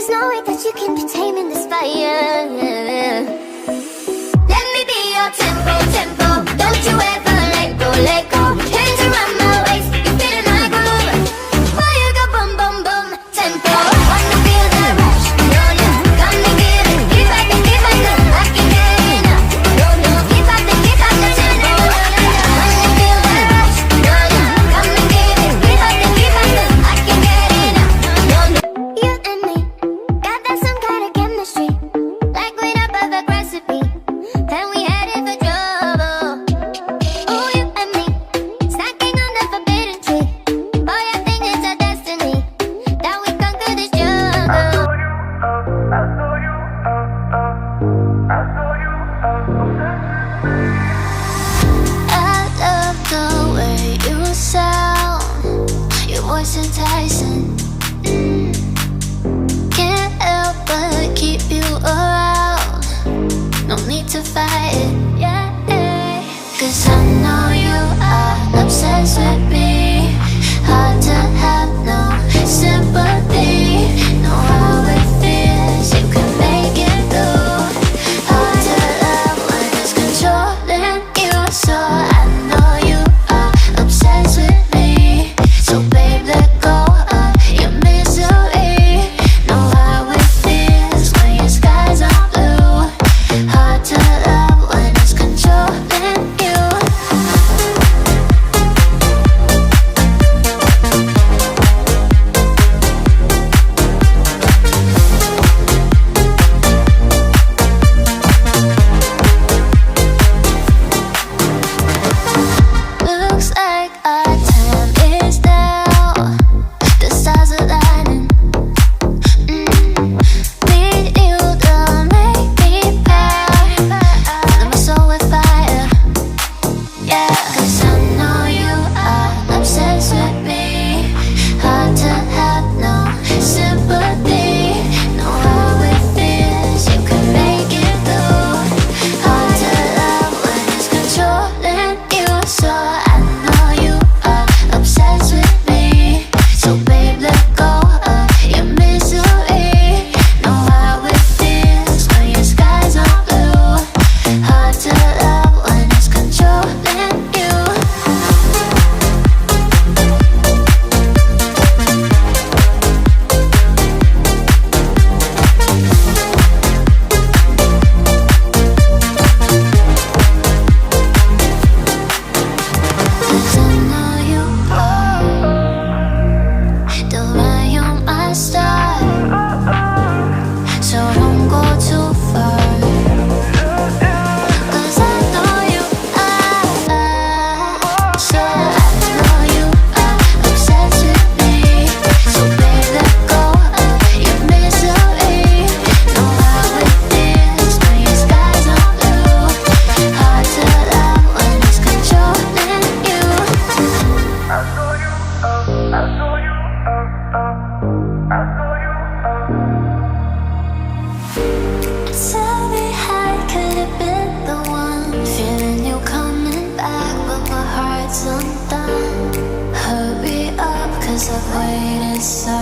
There's no way that you can be taming this fire. Let me be your tempo, tempo. Don't you ever let go, let go. Hands around my waist, you feeling my groove. Boy, you go boom, boom, boom, tempo. Wanna feel that rush, no, no. Come and get it, keep at the, I can get enough. No, no, keep at the tempo. Wanna feel that rush, no, no. Come and get it, keep at the, I can get enough. No, no. You and me got that some kind of chemistry, like we're a perfect recipe. Then we headed for trouble. Oh, you and me snacking on the forbidden tree. Boy, I think it's our destiny that we conquer this jungle. I love the way you sound. Your voice enticing. Can't help but keep you around. No need to fight it, yeah. 'Cause I know you are obsessed with me. Hard to have no sympathy. Know how it feels, you can make it through. Hard to love when it's controlling you. So I know you are obsessed with me. So babe, let go of your misery. Know how it feels when your skies are blue. Hard to love when it's controlling you. Looks like our time is now. The stars are lighting. Need you to make me proud. Filling my soul with fire. Yeah, 'cause I know you are obsessed with me. Hard to have no sympathy. Know how it feels, you can make it through. Hard to love when it's controlling you. So I know you are obsessed with me. So babe, let go of your misery. Know how it feels when your skies are blue. Hard to love when it's controlling you. Cause I know you are the way you're my star. So don't go too far. 'Cause I know you are. So I know you are obsessed with me. So babe, let go of your misery. Know how it feels when your skies are blue. Hard to love when it's controlling you. Tell me how I could have been the one. Feeling you coming back, but my heart's undone. Hurry up, 'cause I've waited so